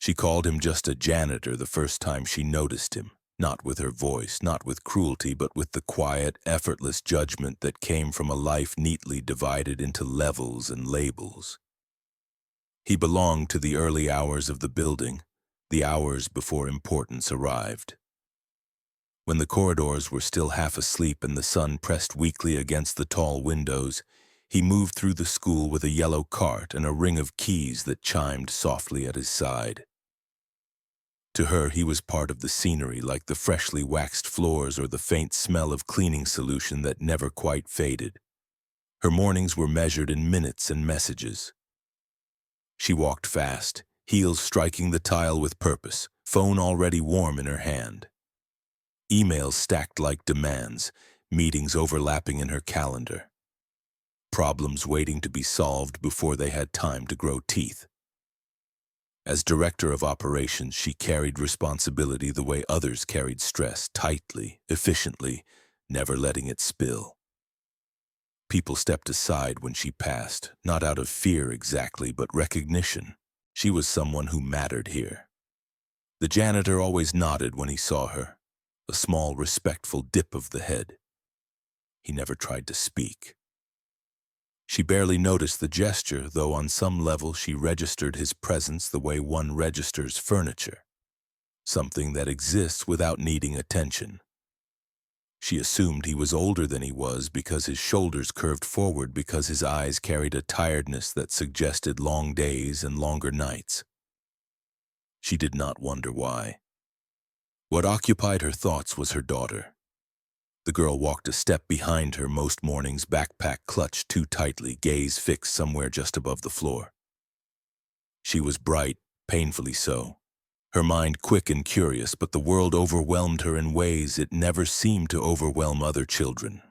She called him just a janitor the first time she noticed him, not with her voice, not with cruelty, but with the quiet, effortless judgment that came from a life neatly divided into levels and labels. He belonged to the early hours of the building, the hours before importance arrived. When the corridors were still half asleep and the sun pressed weakly against the tall windows, he moved through the school with a yellow cart and a ring of keys that chimed softly at his side. To her, he was part of the scenery, like the freshly waxed floors or the faint smell of cleaning solution that never quite faded. Her mornings were measured in minutes and messages. She walked fast, heels striking the tile with purpose, phone already warm in her hand. Emails stacked like demands, meetings overlapping in her calendar. Problems waiting to be solved before they had time to grow teeth. As director of operations, she carried responsibility the way others carried stress, tightly, efficiently, never letting it spill. People stepped aside when she passed, not out of fear exactly, but recognition. She was someone who mattered here. The janitor always nodded when he saw her, a small, respectful dip of the head. He never tried to speak. She barely noticed the gesture, though on some level she registered his presence the way one registers furniture, something that exists without needing attention. She assumed he was older than he was because his shoulders curved forward, because his eyes carried a tiredness that suggested long days and longer nights. She did not wonder why. What occupied her thoughts was her daughter. The girl walked a step behind her most mornings, backpack clutched too tightly, gaze fixed somewhere just above the floor. She was bright, painfully so. Her mind quick and curious, but the world overwhelmed her in ways it never seemed to overwhelm other children.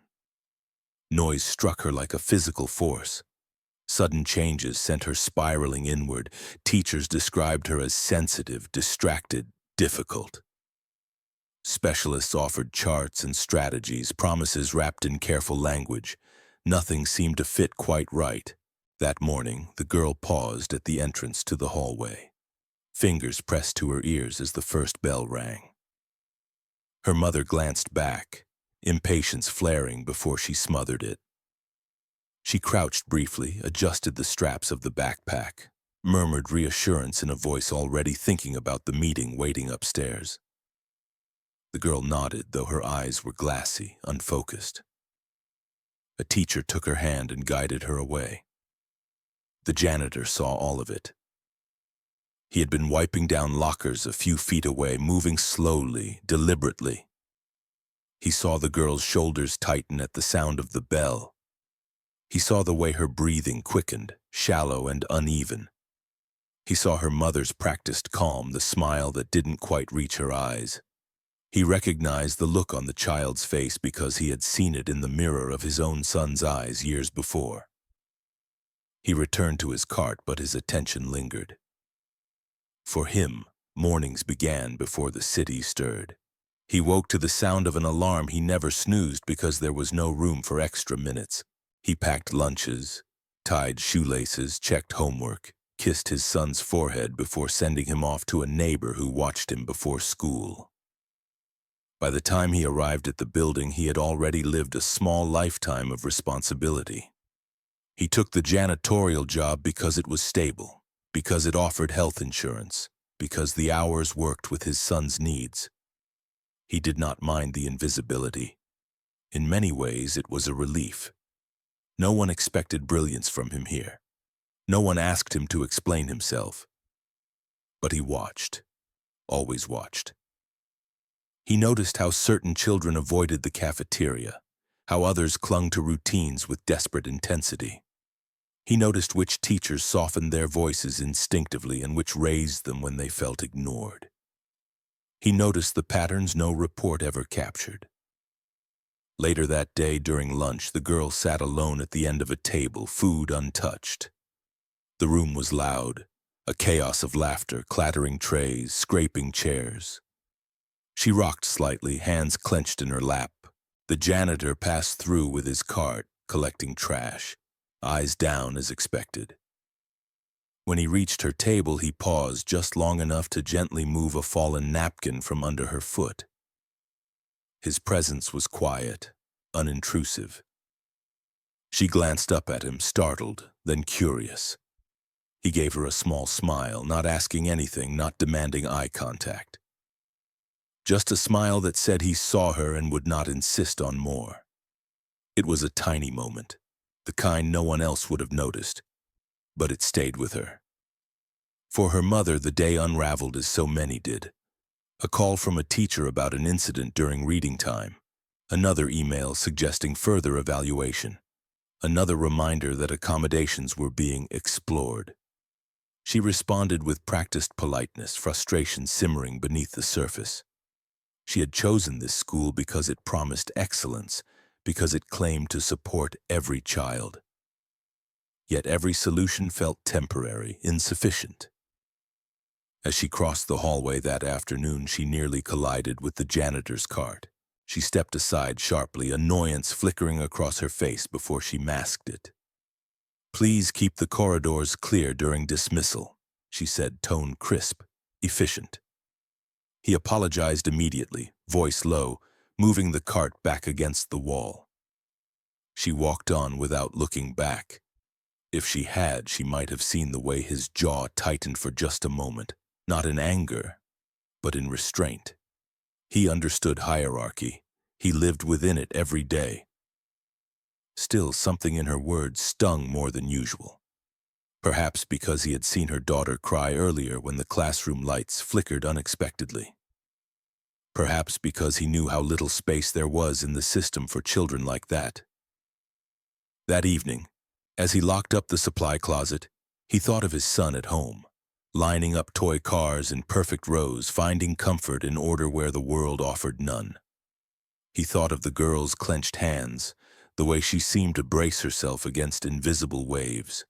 Noise struck her like a physical force. Sudden changes sent her spiraling inward. Teachers described her as sensitive, distracted, difficult. Specialists offered charts and strategies, promises wrapped in careful language. Nothing seemed to fit quite right. That morning, the girl paused at the entrance to the hallway. Fingers pressed to her ears as the first bell rang. Her mother glanced back, impatience flaring before she smothered it. She crouched briefly, adjusted the straps of the backpack, murmured reassurance in a voice already thinking about the meeting waiting upstairs. The girl nodded, though her eyes were glassy, unfocused. A teacher took her hand and guided her away. The janitor saw all of it. He had been wiping down lockers a few feet away, moving slowly, deliberately. He saw the girl's shoulders tighten at the sound of the bell. He saw the way her breathing quickened, shallow and uneven. He saw her mother's practiced calm, the smile that didn't quite reach her eyes. He recognized the look on the child's face because he had seen it in the mirror of his own son's eyes years before. He returned to his cart, but his attention lingered. For him, mornings began before the city stirred. He woke to the sound of an alarm he never snoozed because there was no room for extra minutes. He packed lunches, tied shoelaces, checked homework, kissed his son's forehead before sending him off to a neighbor who watched him before school. By the time he arrived at the building, he had already lived a small lifetime of responsibility. He took the janitorial job because it was stable, because it offered health insurance, because the hours worked with his son's needs. He did not mind the invisibility. In many ways, it was a relief. No one expected brilliance from him here. No one asked him to explain himself. But he watched, always watched. He noticed how certain children avoided the cafeteria, how others clung to routines with desperate intensity. He noticed which teachers softened their voices instinctively and which raised them when they felt ignored. He noticed the patterns no report ever captured. Later that day, during lunch, the girl sat alone at the end of a table, food untouched. The room was loud, a chaos of laughter, clattering trays, scraping chairs. She rocked slightly, hands clenched in her lap. The janitor passed through with his cart, collecting trash, eyes down as expected. When he reached her table, he paused just long enough to gently move a fallen napkin from under her foot. His presence was quiet, unintrusive. She glanced up at him, startled, then curious. He gave her a small smile, not asking anything, not demanding eye contact. Just a smile that said he saw her and would not insist on more. It was a tiny moment, the kind no one else would have noticed, but it stayed with her. For her mother, the day unraveled as so many did. A call from a teacher about an incident during reading time. Another email suggesting further evaluation. Another reminder that accommodations were being explored. She responded with practiced politeness, frustration simmering beneath the surface. She had chosen this school because it promised excellence, because it claimed to support every child. Yet every solution felt temporary, insufficient. As she crossed the hallway that afternoon, she nearly collided with the janitor's cart. She stepped aside sharply, annoyance flickering across her face before she masked it. "Please keep the corridors clear during dismissal," she said, tone crisp, efficient. He apologized immediately, voice low, moving the cart back against the wall. She walked on without looking back. If she had, she might have seen the way his jaw tightened for just a moment, not in anger, but in restraint. He understood hierarchy. He lived within it every day. Still, something in her words stung more than usual. Perhaps because he had seen her daughter cry earlier when the classroom lights flickered unexpectedly. Perhaps because he knew how little space there was in the system for children like that. That evening, as he locked up the supply closet, he thought of his son at home, lining up toy cars in perfect rows, finding comfort in order where the world offered none. He thought of the girl's clenched hands, the way she seemed to brace herself against invisible waves.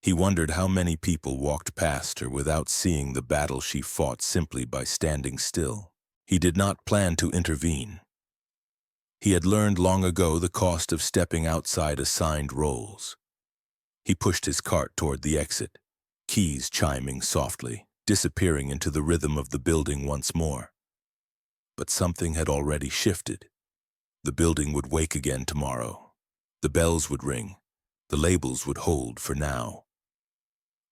He wondered how many people walked past her without seeing the battle she fought simply by standing still. He did not plan to intervene. He had learned long ago the cost of stepping outside assigned roles. He pushed his cart toward the exit, keys chiming softly, disappearing into the rhythm of the building once more. But something had already shifted. The building would wake again tomorrow. The bells would ring. The labels would hold for now.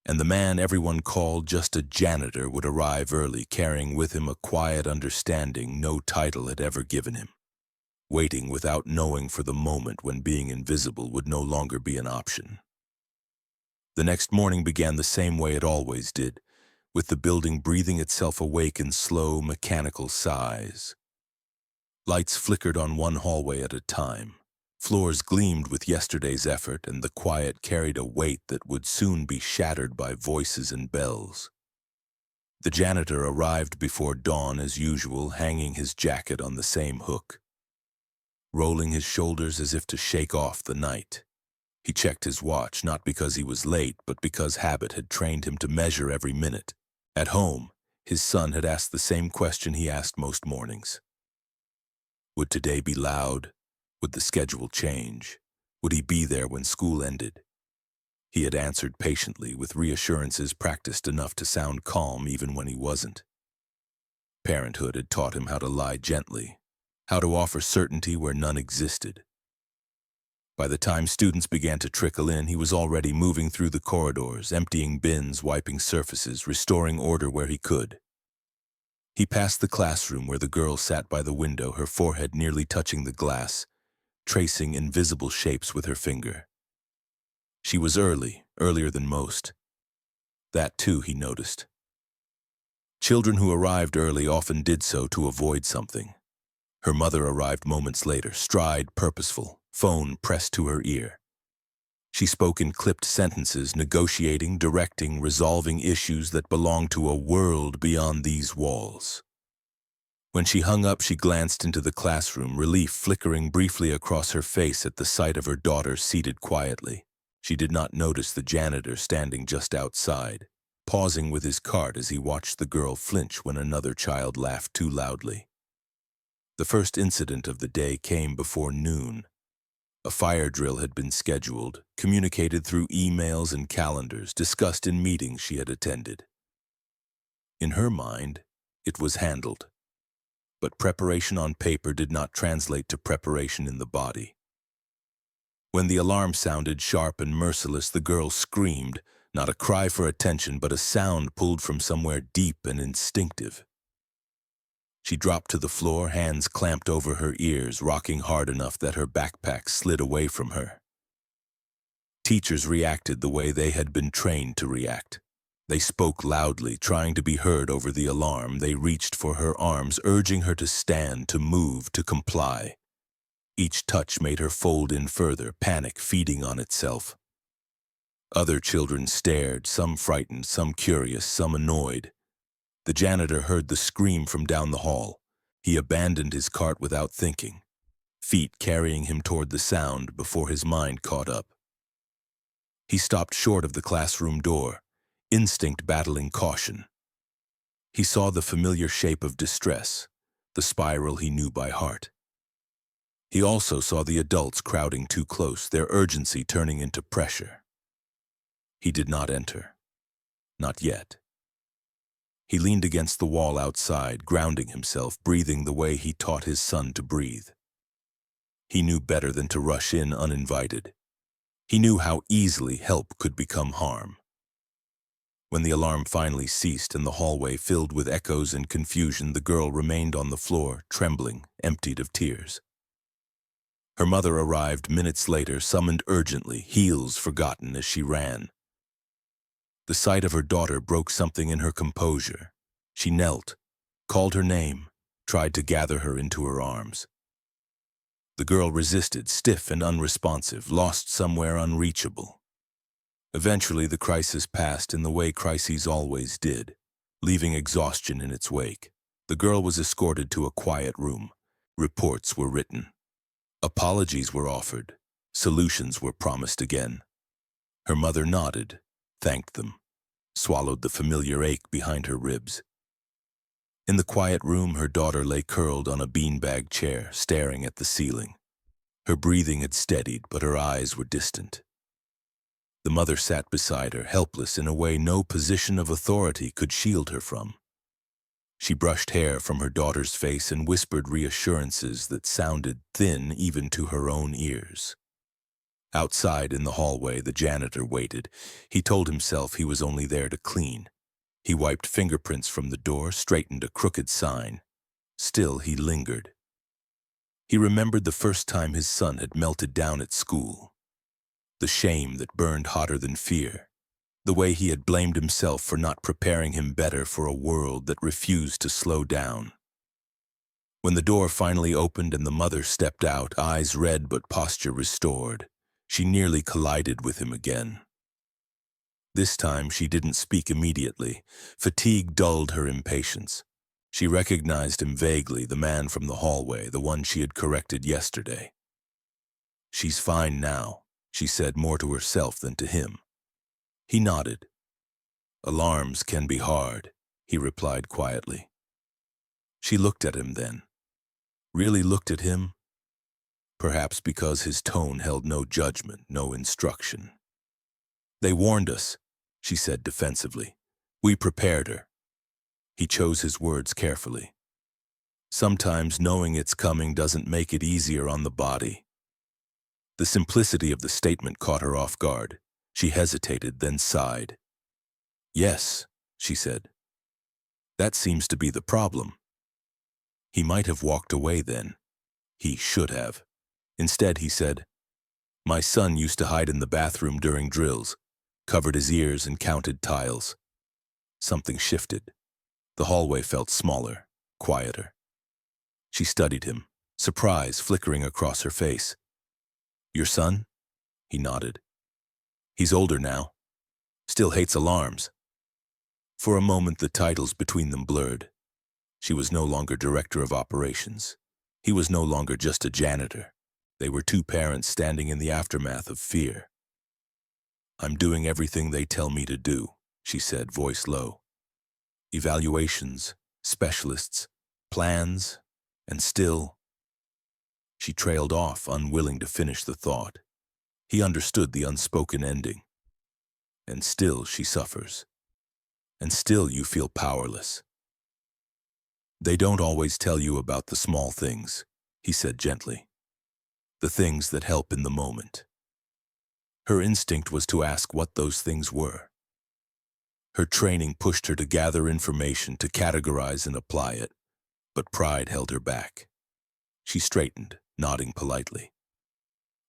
And the man everyone called just a janitor would arrive early, carrying with him a quiet understanding no title had ever given him, waiting without knowing for the moment when being invisible would no longer be an option. The next morning began the same way it always did, with the building breathing itself awake in slow, mechanical sighs. Lights flickered on one hallway at a time. Floors gleamed with yesterday's effort, and the quiet carried a weight that would soon be shattered by voices and bells. The janitor arrived before dawn as usual, hanging his jacket on the same hook, rolling his shoulders as if to shake off the night. He checked his watch, not because he was late, but because habit had trained him to measure every minute. At home, his son had asked the same question he asked most mornings. Would today be loud? Would the schedule change? Would he be there when school ended? He had answered patiently, with reassurances practiced enough to sound calm even when he wasn't. Parenthood had taught him how to lie gently, how to offer certainty where none existed. By the time students began to trickle in, he was already moving through the corridors, emptying bins, wiping surfaces, restoring order where he could. He passed the classroom where the girl sat by the window, her forehead nearly touching the glass, tracing invisible shapes with her finger. She was early, earlier than most. That too, he noticed. Children who arrived early often did so to avoid something. Her mother arrived moments later, stride purposeful, phone pressed to her ear. She spoke in clipped sentences, negotiating, directing, resolving issues that belonged to a world beyond these walls. When she hung up, she glanced into the classroom, relief flickering briefly across her face at the sight of her daughter seated quietly. She did not notice the janitor standing just outside, pausing with his cart as he watched the girl flinch when another child laughed too loudly. The first incident of the day came before noon. A fire drill had been scheduled, communicated through emails and calendars, discussed in meetings she had attended. In her mind, it was handled. But preparation on paper did not translate to preparation in the body. When the alarm sounded sharp and merciless, the girl screamed, not a cry for attention, but a sound pulled from somewhere deep and instinctive. She dropped to the floor, hands clamped over her ears, rocking hard enough that her backpack slid away from her. Teachers reacted the way they had been trained to react. They spoke loudly, trying to be heard over the alarm. They reached for her arms, urging her to stand, to move, to comply. Each touch made her fold in further, panic feeding on itself. Other children stared, some frightened, some curious, some annoyed. The janitor heard the scream from down the hall. He abandoned his cart without thinking, feet carrying him toward the sound before his mind caught up. He stopped short of the classroom door, instinct battling caution. He saw the familiar shape of distress, the spiral he knew by heart. He also saw the adults crowding too close, their urgency turning into pressure. He did not enter. Not yet. He leaned against the wall outside, grounding himself, breathing the way he taught his son to breathe. He knew better than to rush in uninvited. He knew how easily help could become harm. When the alarm finally ceased and the hallway filled with echoes and confusion, the girl remained on the floor, trembling, emptied of tears. Her mother arrived minutes later, summoned urgently, heels forgotten as she ran. The sight of her daughter broke something in her composure. She knelt, called her name, tried to gather her into her arms. The girl resisted, stiff and unresponsive, lost somewhere unreachable. Eventually, the crisis passed in the way crises always did, leaving exhaustion in its wake. The girl was escorted to a quiet room. Reports were written. Apologies were offered. Solutions were promised again. Her mother nodded, thanked them, swallowed the familiar ache behind her ribs. In the quiet room, her daughter lay curled on a beanbag chair, staring at the ceiling. Her breathing had steadied, but her eyes were distant. The mother sat beside her, helpless in a way no position of authority could shield her from. She brushed hair from her daughter's face and whispered reassurances that sounded thin even to her own ears. Outside in the hallway, the janitor waited. He told himself he was only there to clean. He wiped fingerprints from the door, straightened a crooked sign. Still, he lingered. He remembered the first time his son had melted down at school. The shame that burned hotter than fear. The way he had blamed himself for not preparing him better for a world that refused to slow down. When the door finally opened and the mother stepped out, eyes red but posture restored, she nearly collided with him again. This time she didn't speak immediately. Fatigue dulled her impatience. She recognized him vaguely, the man from the hallway, the one she had corrected yesterday. "She's fine now," she said, more to herself than to him. He nodded. "Alarms can be hard," he replied quietly. She looked at him then. Really looked at him? Perhaps because his tone held no judgment, no instruction. "They warned us," she said defensively. "We prepared her." He chose his words carefully. Sometimes knowing it's coming doesn't make it easier on the body. The simplicity of the statement caught her off guard. She hesitated, then sighed. "Yes," she said. "That seems to be the problem." He might have walked away then. He should have. Instead, he said, "My son used to hide in the bathroom during drills, covered his ears and counted tiles." Something shifted. The hallway felt smaller, quieter. She studied him, surprise flickering across her face. "Your son?" He nodded. "He's older now. Still hates alarms." For a moment, the titles between them blurred. She was no longer director of operations. He was no longer just a janitor. They were two parents standing in the aftermath of fear. "I'm doing everything they tell me to do," she said, voice low. "Evaluations, specialists, plans, and still..." She trailed off, unwilling to finish the thought. He understood the unspoken ending. And still she suffers. And still you feel powerless. They don't always tell you about the small things, he said gently. The things that help in the moment. Her instinct was to ask what those things were. Her training pushed her to gather information, to categorize and apply it, but pride held her back. She straightened, nodding politely.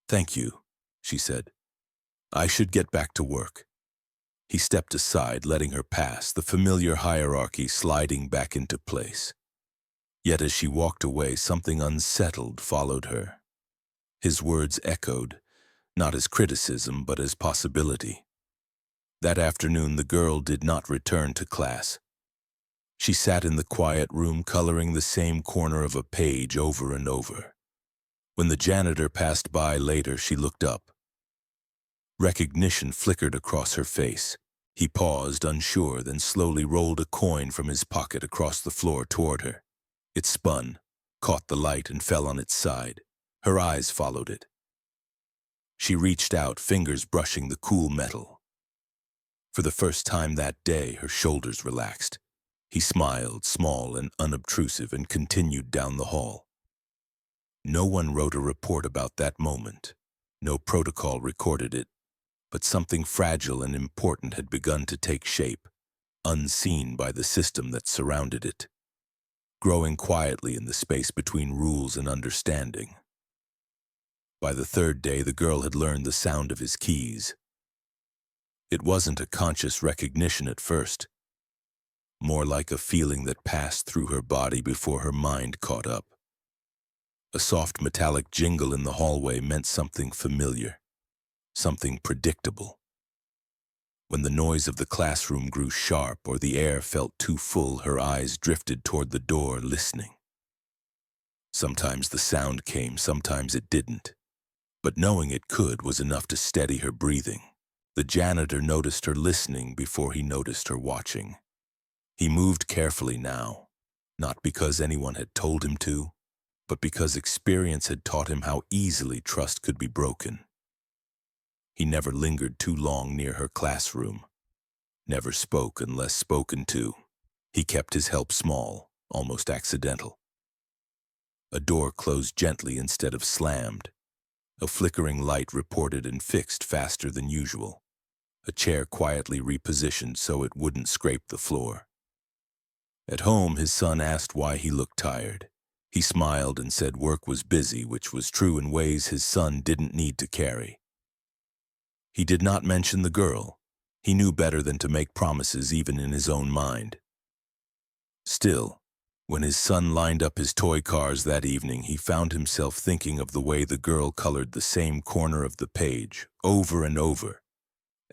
"Thank you," she said. "I should get back to work." He stepped aside, letting her pass, the familiar hierarchy sliding back into place. Yet as she walked away, something unsettled followed her. His words echoed, not as criticism, but as possibility. That afternoon, the girl did not return to class. She sat in the quiet room, coloring the same corner of a page over and over. When the janitor passed by later, she looked up. Recognition flickered across her face. He paused, unsure, then slowly rolled a coin from his pocket across the floor toward her. It spun, caught the light, and fell on its side. Her eyes followed it. She reached out, fingers brushing the cool metal. For the first time that day, her shoulders relaxed. He smiled, small and unobtrusive, and continued down the hall. No one wrote a report about that moment. No protocol recorded it. But something fragile and important had begun to take shape, unseen by the system that surrounded it, growing quietly in the space between rules and understanding. By the third day, the girl had learned the sound of his keys. It wasn't a conscious recognition at first, more like a feeling that passed through her body before her mind caught up. A soft metallic jingle in the hallway meant something familiar, something predictable. When the noise of the classroom grew sharp or the air felt too full, her eyes drifted toward the door, listening. Sometimes the sound came, sometimes it didn't. But knowing it could was enough to steady her breathing. The janitor noticed her listening before he noticed her watching. He moved carefully now, not because anyone had told him to, but because experience had taught him how easily trust could be broken. He never lingered too long near her classroom, never spoke unless spoken to. He kept his help small, almost accidental. A door closed gently instead of slammed. A flickering light reported and fixed faster than usual. A chair quietly repositioned so it wouldn't scrape the floor. At home, his son asked why he looked tired. He smiled and said work was busy, which was true in ways his son didn't need to carry. He did not mention the girl. He knew better than to make promises even in his own mind. Still, when his son lined up his toy cars that evening, he found himself thinking of the way the girl colored the same corner of the page, over and over,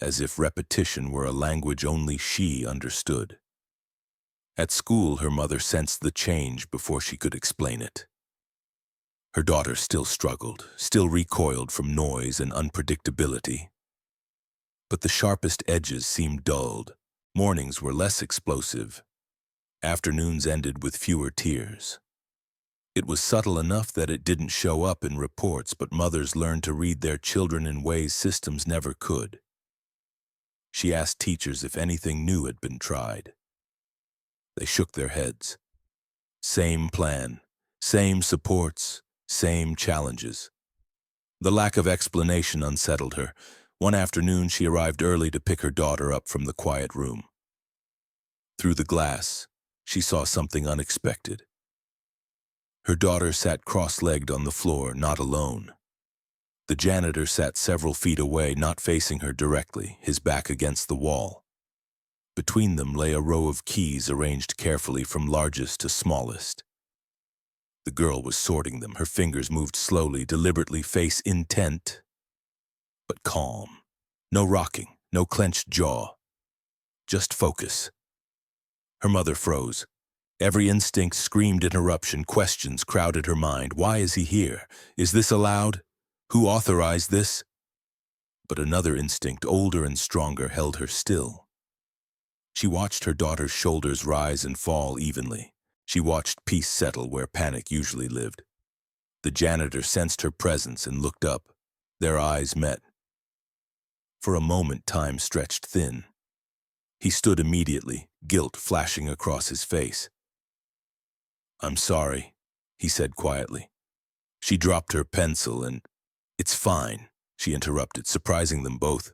as if repetition were a language only she understood. At school, her mother sensed the change before she could explain it. Her daughter still struggled, still recoiled from noise and unpredictability. But the sharpest edges seemed dulled. Mornings were less explosive. Afternoons ended with fewer tears. It was subtle enough that it didn't show up in reports, but mothers learned to read their children in ways systems never could. She asked teachers if anything new had been tried. They shook their heads. Same plan, same supports, same challenges. The lack of explanation unsettled her. One afternoon, she arrived early to pick her daughter up from the quiet room. Through the glass, she saw something unexpected. Her daughter sat cross-legged on the floor, not alone. The janitor sat several feet away, not facing her directly, his back against the wall. Between them lay a row of keys arranged carefully from largest to smallest. The girl was sorting them. Her fingers moved slowly, deliberately, face intent, but calm. No rocking, no clenched jaw. Just focus. Her mother froze. Every instinct screamed interruption. Questions crowded her mind. Why is he here? Is this allowed? Who authorized this? But another instinct, older and stronger, held her still. She watched her daughter's shoulders rise and fall evenly. She watched peace settle where panic usually lived. The janitor sensed her presence and looked up. Their eyes met. For a moment, time stretched thin. He stood immediately, guilt flashing across his face. "I'm sorry," he said quietly. She dropped her pencil and, "It's fine," she interrupted, surprising them both.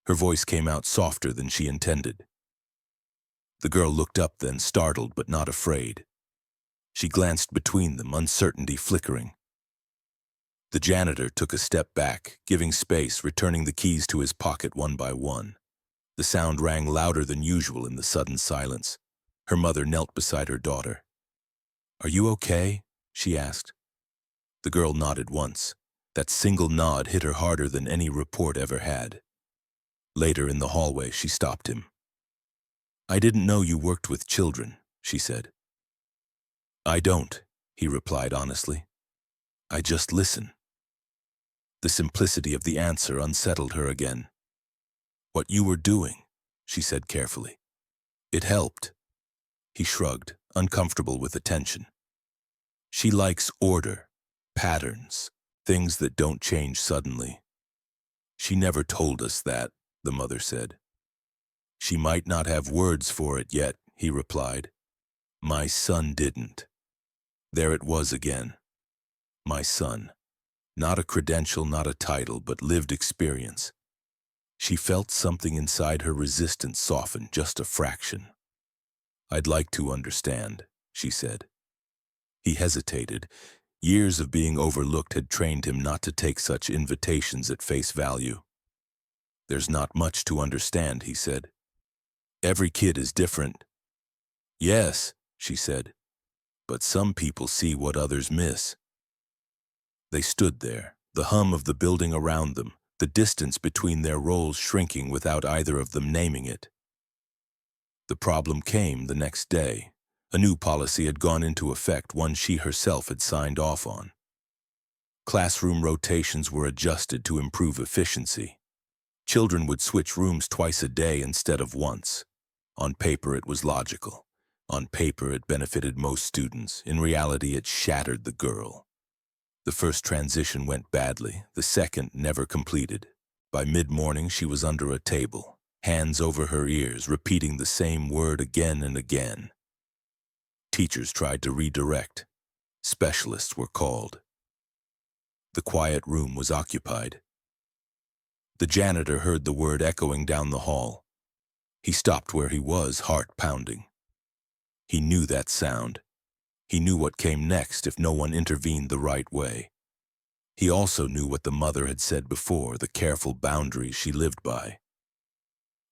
Her voice came out softer than she intended. The girl looked up then, startled but not afraid. She glanced between them, uncertainty flickering. The janitor took a step back, giving space, returning the keys to his pocket one by one. The sound rang louder than usual in the sudden silence. Her mother knelt beside her daughter. "Are you okay?" she asked. The girl nodded once. That single nod hit her harder than any report ever had. Later in the hallway, she stopped him. "I didn't know you worked with children," she said. "I don't," he replied honestly. "I just listen." The simplicity of the answer unsettled her again. "What you were doing," she said carefully. "It helped." He shrugged, uncomfortable with attention. "She likes order, patterns, things that don't change suddenly." "She never told us that," the mother said. "She might not have words for it yet," he replied. "My son didn't." There it was again. My son. Not a credential, not a title, but lived experience. She felt something inside her resistance soften just a fraction. "I'd like to understand," she said. He hesitated. Years of being overlooked had trained him not to take such invitations at face value. "There's not much to understand," he said. "Every kid is different." "Yes," she said, "but some people see what others miss." They stood there, the hum of the building around them, the distance between their roles shrinking without either of them naming it. The problem came the next day. A new policy had gone into effect, one she herself had signed off on. Classroom rotations were adjusted to improve efficiency. Children would switch rooms twice a day instead of once. On paper, it was logical. On paper, it benefited most students. In reality, it shattered the girl. The first transition went badly, the second never completed. By mid-morning, she was under a table, hands over her ears, repeating the same word again and again. Teachers tried to redirect. Specialists were called. The quiet room was occupied. The janitor heard the word echoing down the hall. He stopped where he was, heart pounding. He knew that sound. He knew what came next if no one intervened the right way. He also knew what the mother had said before, the careful boundaries she lived by.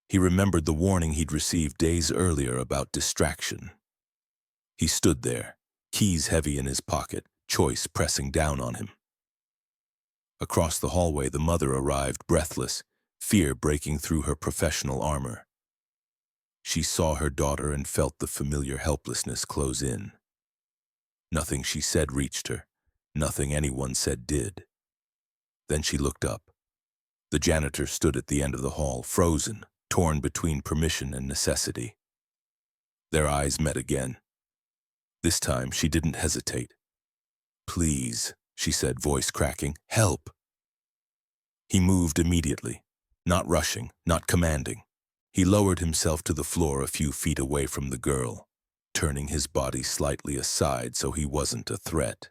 He remembered the warning he'd received days earlier about distraction. He stood there, keys heavy in his pocket, choice pressing down on him. Across the hallway, the mother arrived, breathless, fear breaking through her professional armor. She saw her daughter and felt the familiar helplessness close in. Nothing she said reached her. Nothing anyone said did. Then she looked up. The janitor stood at the end of the hall, frozen, torn between permission and necessity. Their eyes met again. This time she didn't hesitate. "Please," she said, voice cracking, "help." He moved immediately, not rushing, not commanding. He lowered himself to the floor a few feet away from the girl, turning his body slightly aside so he wasn't a threat.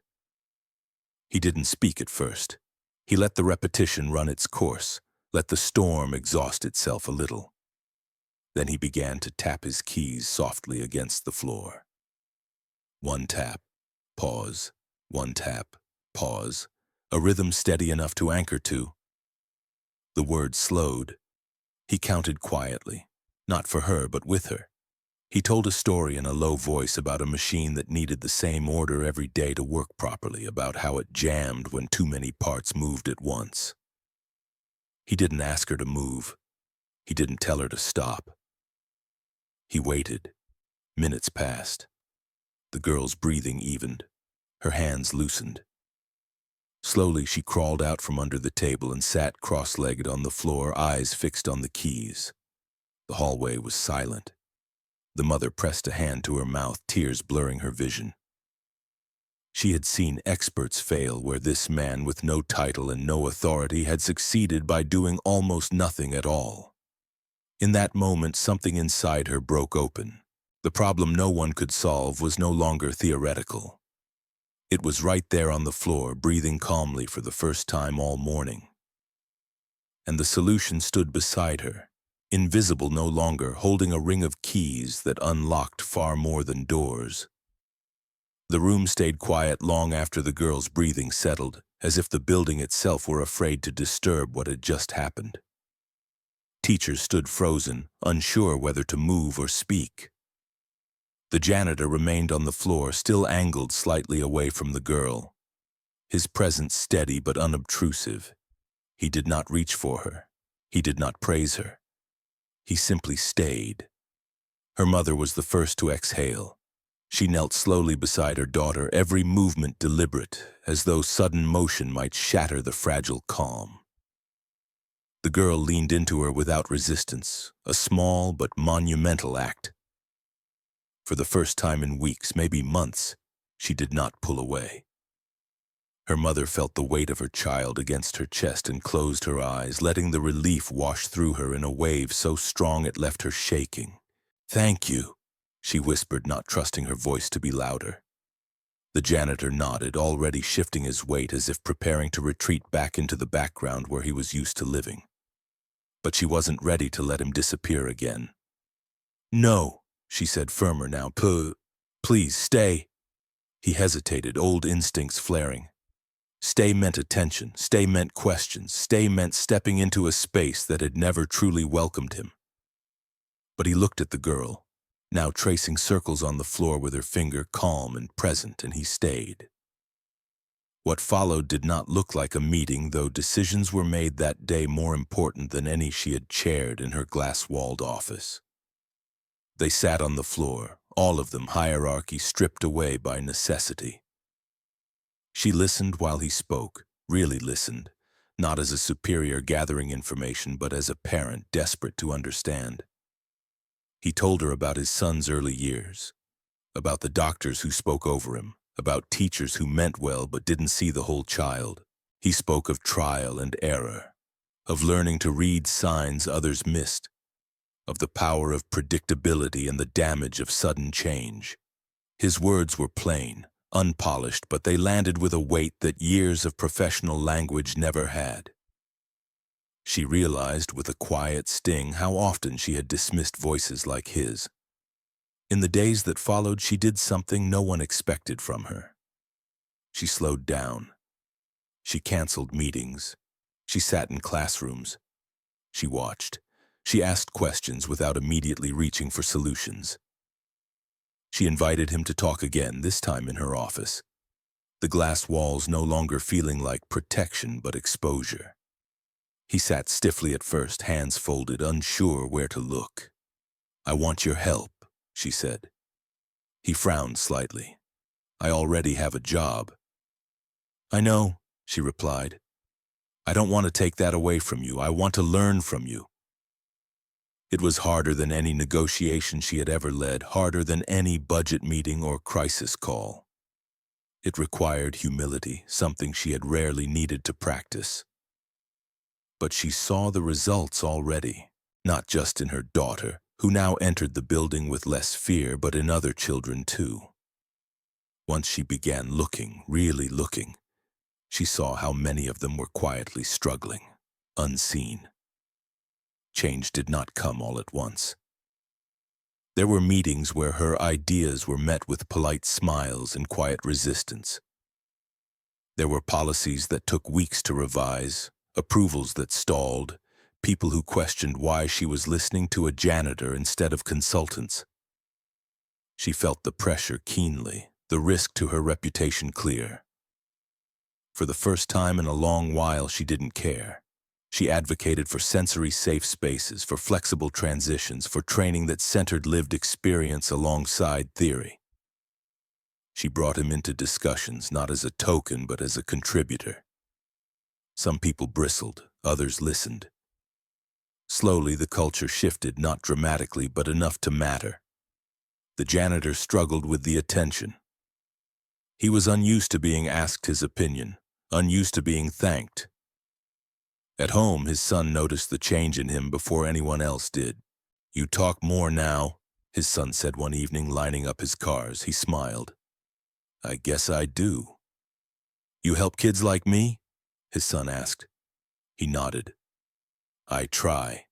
He didn't speak at first. He let the repetition run its course, let the storm exhaust itself a little. Then he began to tap his keys softly against the floor. One tap, pause, one tap, pause, a rhythm steady enough to anchor to. The words slowed. He counted quietly, not for her but with her. He told a story in a low voice about a machine that needed the same order every day to work properly, about how it jammed when too many parts moved at once. He didn't ask her to move. He didn't tell her to stop. He waited. Minutes passed. The girl's breathing evened. Her hands loosened. Slowly, she crawled out from under the table and sat cross-legged on the floor, eyes fixed on the keys. The hallway was silent. The mother pressed a hand to her mouth, tears blurring her vision. She had seen experts fail where this man with no title and no authority had succeeded by doing almost nothing at all. In that moment, something inside her broke open. The problem no one could solve was no longer theoretical. It was right there on the floor, breathing calmly for the first time all morning. And the solution stood beside her, invisible no longer, holding a ring of keys that unlocked far more than doors. The room stayed quiet long after the girl's breathing settled, as if the building itself were afraid to disturb what had just happened. Teachers stood frozen, unsure whether to move or speak. The janitor remained on the floor, still angled slightly away from the girl, his presence steady but unobtrusive. He did not reach for her. He did not praise her. He simply stayed. Her mother was the first to exhale. She knelt slowly beside her daughter, every movement deliberate, as though sudden motion might shatter the fragile calm. The girl leaned into her without resistance, a small but monumental act. For the first time in weeks, maybe months, she did not pull away. Her mother felt the weight of her child against her chest and closed her eyes, letting the relief wash through her in a wave so strong it left her shaking. "Thank you," she whispered, not trusting her voice to be louder. The janitor nodded, already shifting his weight as if preparing to retreat back into the background where he was used to living. But she wasn't ready to let him disappear again. "No," she said, firmer now. Please, stay." He hesitated, old instincts flaring. Stay meant attention, stay meant questions, stay meant stepping into a space that had never truly welcomed him. But he looked at the girl, now tracing circles on the floor with her finger, calm and present, and he stayed. What followed did not look like a meeting, though decisions were made that day more important than any she had chaired in her glass-walled office. They sat on the floor, all of them, hierarchy stripped away by necessity. She listened while he spoke, really listened, not as a superior gathering information, but as a parent desperate to understand. He told her about his son's early years, about the doctors who spoke over him, about teachers who meant well but didn't see the whole child. He spoke of trial and error, of learning to read signs others missed, of the power of predictability and the damage of sudden change. His words were plain, unpolished, but they landed with a weight that years of professional language never had. She realized with a quiet sting how often she had dismissed voices like his. In the days that followed, she did something no one expected from her. She slowed down. She canceled meetings. She sat in classrooms. She watched. She asked questions without immediately reaching for solutions. She invited him to talk again, this time in her office, the glass walls no longer feeling like protection but exposure. He sat stiffly at first, hands folded, unsure where to look. "I want your help," she said. He frowned slightly. "I already have a job." "I know," she replied. "I don't want to take that away from you. I want to learn from you." It was harder than any negotiation she had ever led, harder than any budget meeting or crisis call. It required humility, something she had rarely needed to practice. But she saw the results already, not just in her daughter, who now entered the building with less fear, but in other children too. Once she began looking, really looking, she saw how many of them were quietly struggling, unseen. Change did not come all at once. There were meetings where her ideas were met with polite smiles and quiet resistance. There were policies that took weeks to revise, approvals that stalled, people who questioned why she was listening to a janitor instead of consultants. She felt the pressure keenly, the risk to her reputation clear. For the first time in a long while, she didn't care. She advocated for sensory-safe spaces, for flexible transitions, for training that centered lived experience alongside theory. She brought him into discussions, not as a token, but as a contributor. Some people bristled, others listened. Slowly, the culture shifted, not dramatically, but enough to matter. The janitor struggled with the attention. He was unused to being asked his opinion, unused to being thanked. At home, his son noticed the change in him before anyone else did. "You talk more now," his son said one evening, lining up his cars. He smiled. "I guess I do." "You help kids like me?" his son asked. He nodded. "I try."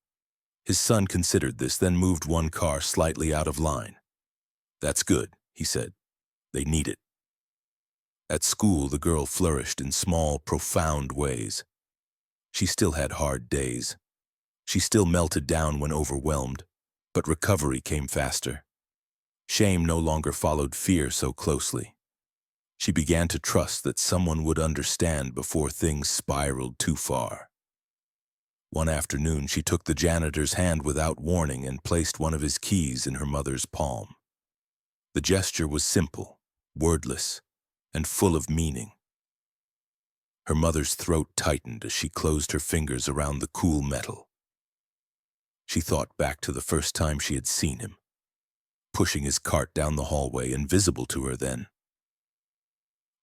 His son considered this, then moved one car slightly out of line. "That's good," he said. "They need it." At school, the girl flourished in small, profound ways. She still had hard days. She still melted down when overwhelmed, but recovery came faster. Shame no longer followed fear so closely. She began to trust that someone would understand before things spiraled too far. One afternoon, she took the janitor's hand without warning and placed one of his keys in her mother's palm. The gesture was simple, wordless, and full of meaning. Her mother's throat tightened as she closed her fingers around the cool metal. She thought back to the first time she had seen him, pushing his cart down the hallway, invisible to her then.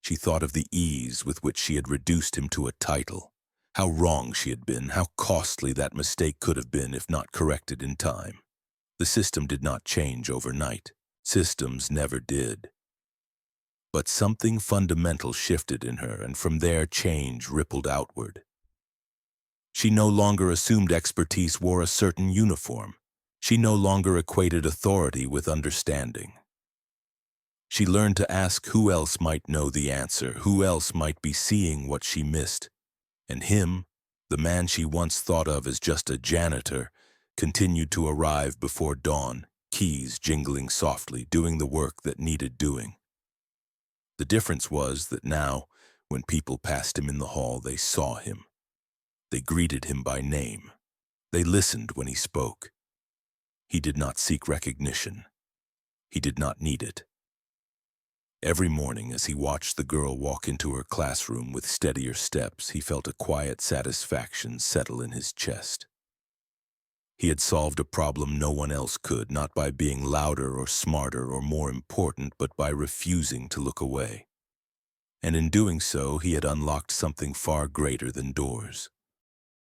She thought of the ease with which she had reduced him to a title, how wrong she had been, how costly that mistake could have been if not corrected in time. The system did not change overnight. Systems never did. But something fundamental shifted in her, and from there change rippled outward. She no longer assumed expertise wore a certain uniform. She no longer equated authority with understanding. She learned to ask who else might know the answer, who else might be seeing what she missed. And him, the man she once thought of as just a janitor, continued to arrive before dawn, keys jingling softly, doing the work that needed doing. The difference was that now, when people passed him in the hall, they saw him. They greeted him by name. They listened when he spoke. He did not seek recognition. He did not need it. Every morning, as he watched the girl walk into her classroom with steadier steps, he felt a quiet satisfaction settle in his chest. He had solved a problem no one else could, not by being louder or smarter or more important, but by refusing to look away. And in doing so, he had unlocked something far greater than doors.